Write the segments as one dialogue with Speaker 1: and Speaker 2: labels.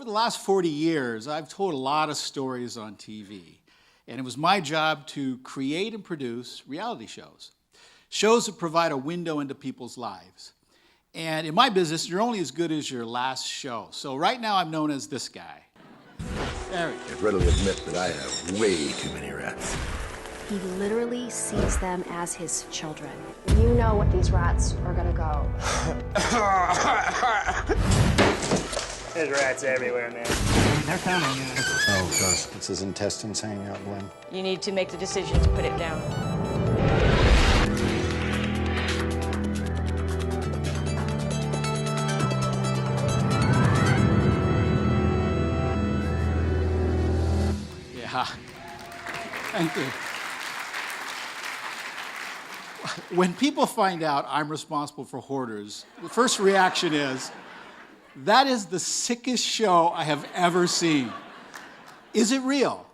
Speaker 1: the last 40 years, I've told a lot of stories on TV. And it was my job to create and produce reality shows. Shows that provide a window into people's lives. And in my business, you're only as good as your last show. So right now, I'm known as this guy. There we go.
Speaker 2: I readily admit that I have way too many rats.
Speaker 3: He literally sees them as his children.
Speaker 4: You know what these rats are gonna go.
Speaker 5: There's rats everywhere, man.
Speaker 6: They're counting you.
Speaker 2: Oh, gosh. It's his intestines hanging out, Glenn.
Speaker 7: You need to make the decision to put it down.
Speaker 1: Yeah. Thank you. When people find out I'm responsible for Hoarders, the first reaction is, that is the sickest show I have ever seen. Is it real?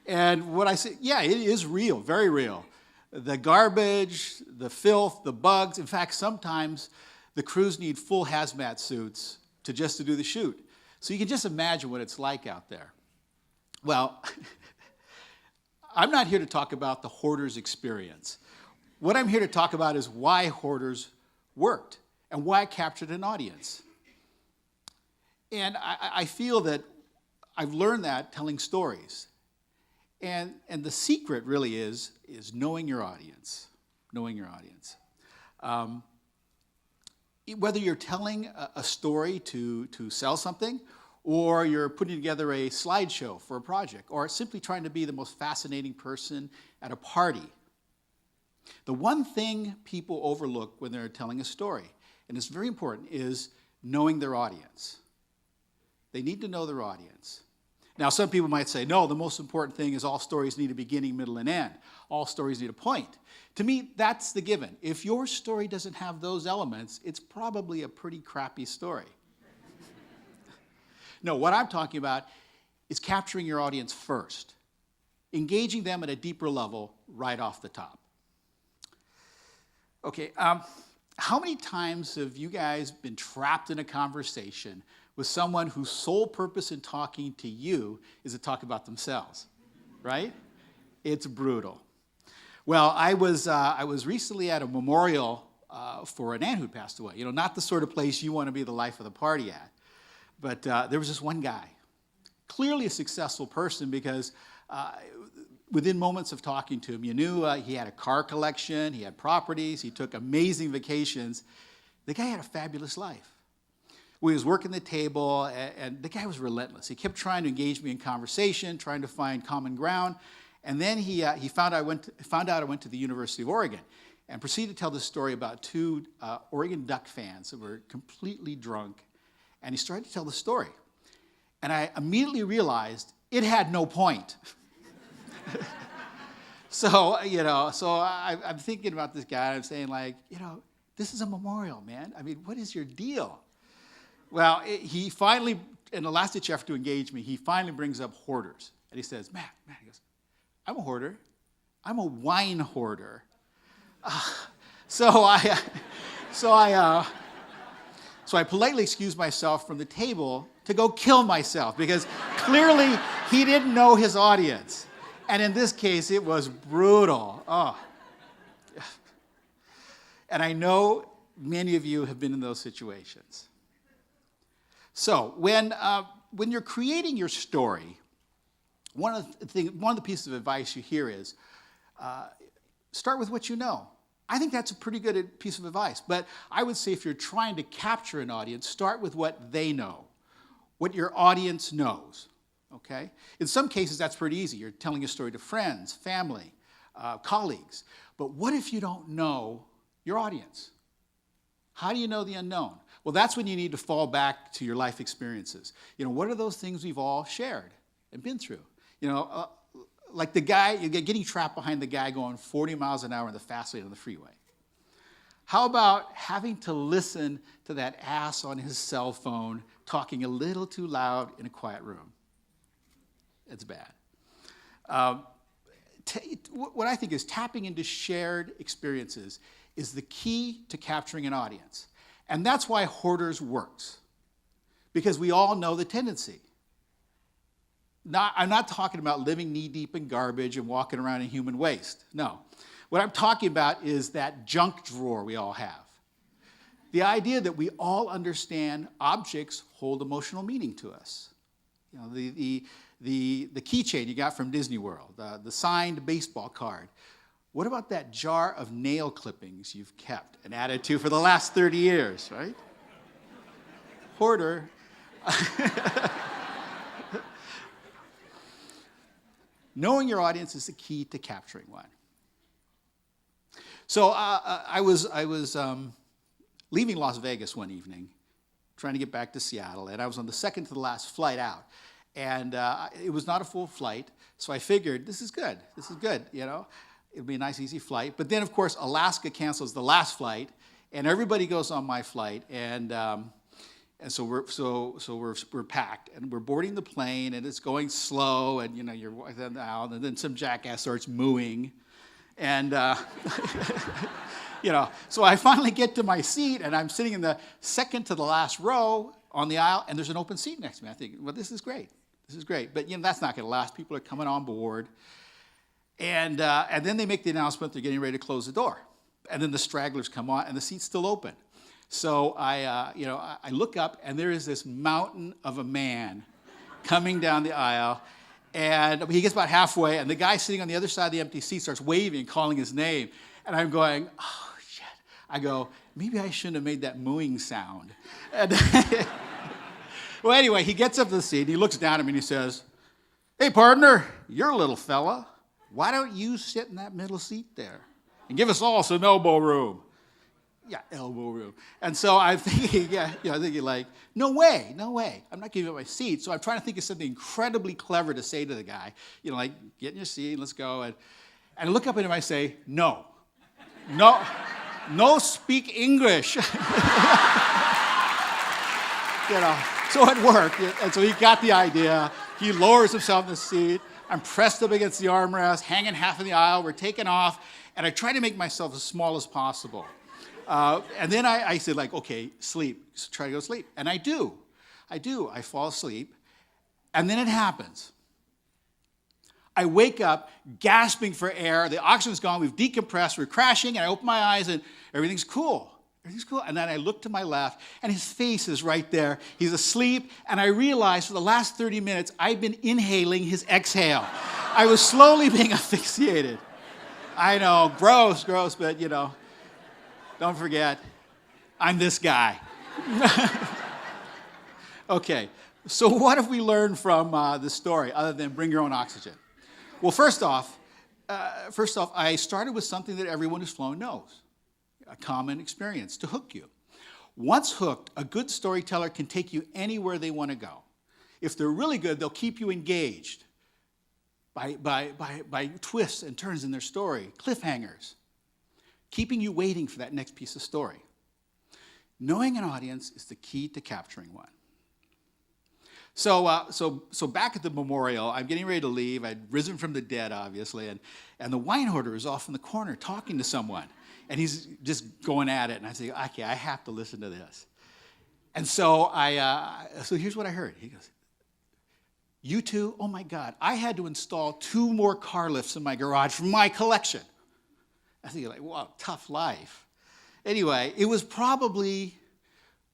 Speaker 1: And what I say, yeah, it is real, very real. The garbage, the filth, the bugs. In fact, sometimes the crews need full hazmat suits to do the shoot. So you can just imagine what it's like out there. Well, I'm not here to talk about the Hoarders experience. What I'm here to talk about is why Hoarders worked and why it captured an audience. And I feel that I've learned that telling stories. And the secret really is knowing your audience. Knowing your audience. Whether you're telling a story to sell something, or you're putting together a slideshow for a project, or simply trying to be the most fascinating person at a party. The one thing people overlook when they're telling a story, and it's very important, is knowing their audience. They need to know their audience. Now, some people might say, no, the most important thing is all stories need a beginning, middle, and end. All stories need a point. To me, that's the given. If your story doesn't have those elements, it's probably a pretty crappy story. No, what I'm talking about is capturing your audience first, engaging them at a deeper level right off the top. Okay, how many times have you guys been trapped in a conversation with someone whose sole purpose in talking to you is to talk about themselves, right? It's brutal. Well, I was recently at a memorial for an aunt who passed away. You know, not the sort of place you want to be the life of the party at. But there was this one guy, clearly a successful person because within moments of talking to him, you knew he had a car collection, he had properties, he took amazing vacations. The guy had a fabulous life. We was working the table, and the guy was relentless. He kept trying to engage me in conversation, trying to find common ground. And then he found out I went to the University of Oregon and proceeded to tell this story about two Oregon Duck fans that were completely drunk. And he started to tell the story. And I immediately realized it had no point. So I'm thinking about this guy, and I'm saying, like, this is a memorial, man. I mean, what is your deal? Well, he finally, in the last-ditch effort to engage me, he finally brings up hoarders. And he says, Matt, he goes, I'm a hoarder. I'm a wine hoarder. So I politely excused myself from the table to go kill myself because clearly he didn't know his audience. And in this case, it was brutal. Oh. And I know many of you have been in those situations. So when you're creating your story, one of the pieces of advice you hear is start with what you know. I think that's a pretty good piece of advice. But I would say if you're trying to capture an audience, start with what they know, what your audience knows. Okay? In some cases, that's pretty easy. You're telling a story to friends, family, colleagues. But what if you don't know your audience? How do you know the unknown? Well, that's when you need to fall back to your life experiences. What are those things we've all shared and been through? Like the guy, you're getting trapped behind the guy going 40 miles an hour in the fast lane on the freeway. How about having to listen to that ass on his cell phone talking a little too loud in a quiet room? It's bad. What I think is tapping into shared experiences is the key to capturing an audience. And that's why Hoarders works. Because we all know the tendency. I'm not talking about living knee-deep in garbage and walking around in human waste. No. What I'm talking about is that junk drawer we all have. The idea that we all understand objects hold emotional meaning to us. You know, the keychain you got from Disney World, the signed baseball card. What about that jar of nail clippings you've kept and added to for the last 30 years, right? Hoarder. Knowing your audience is the key to capturing one. So I was leaving Las Vegas one evening, trying to get back to Seattle, and I was on the second to the last flight out. And it was not a full flight, so I figured, this is good, you know. It'll be a nice, easy flight. But then, of course, Alaska cancels the last flight, and everybody goes on my flight, and so we're packed, and we're boarding the plane, and it's going slow, and you know you're out, and then some jackass starts mooing, and you know. So I finally get to my seat, and I'm sitting in the second to the last row on the aisle, and there's an open seat next to me. I think, well, this is great. This is great. But you know that's not going to last. People are coming on board. And then they make the announcement they're getting ready to close the door. And then the stragglers come on, and the seat's still open. So I look up, and there is this mountain of a man coming down the aisle. And he gets about halfway, and the guy sitting on the other side of the empty seat starts waving and calling his name. And I'm going, oh, shit. I go, maybe I shouldn't have made that mooing sound. And well, anyway, he gets up to the seat, and he looks down at me, and he says, hey, partner, you're a little fella. Why don't you sit in that middle seat there and give us all some elbow room? Yeah, elbow room. And so I'm thinking, like, no way. I'm not giving up my seat. So I'm trying to think of something incredibly clever to say to the guy. You know, like, get in your seat, let's go. And I look up at him and I say, no, speak English. You know, so it worked. And so he got the idea. He lowers himself in the seat. I'm pressed up against the armrest, hanging half of the aisle. We're taking off, and I try to make myself as small as possible. And then I said, like, okay, sleep. Try to go to sleep. And I do. I fall asleep, and then it happens. I wake up gasping for air. The oxygen's gone. We've decompressed. We're crashing, and I open my eyes, and everything's cool. And then I look to my left, and his face is right there. He's asleep, and I realize for the last 30 minutes, I've been inhaling his exhale. I was slowly being asphyxiated. I know, gross, but you know, don't forget, I'm this guy. Okay, so what have we learned from this story other than bring your own oxygen? Well, first off, I started with something that everyone who's flown knows. A common experience to hook you. Once hooked, a good storyteller can take you anywhere they want to go. If they're really good, they'll keep you engaged by twists and turns in their story, cliffhangers, keeping you waiting for that next piece of story. Knowing an audience is the key to capturing one. So back at the memorial, I'm getting ready to leave. I'd risen from the dead, obviously, and the wine hoarder is off in the corner talking to someone. And he's just going at it, and I say, okay, I have to listen to this. And so so here's what I heard. He goes, you two, oh my God, I had to install 2 more car lifts in my garage from my collection. I think, like, wow, tough life. Anyway, it was probably,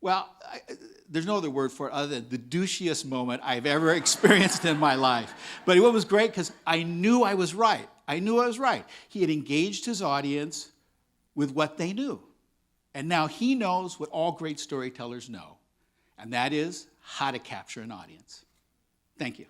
Speaker 1: well, there's no other word for it other than the douchiest moment I've ever experienced in my life. But it was great because I knew I was right. He had engaged his audience with what they knew. And now he knows what all great storytellers know, and that is how to capture an audience. Thank you.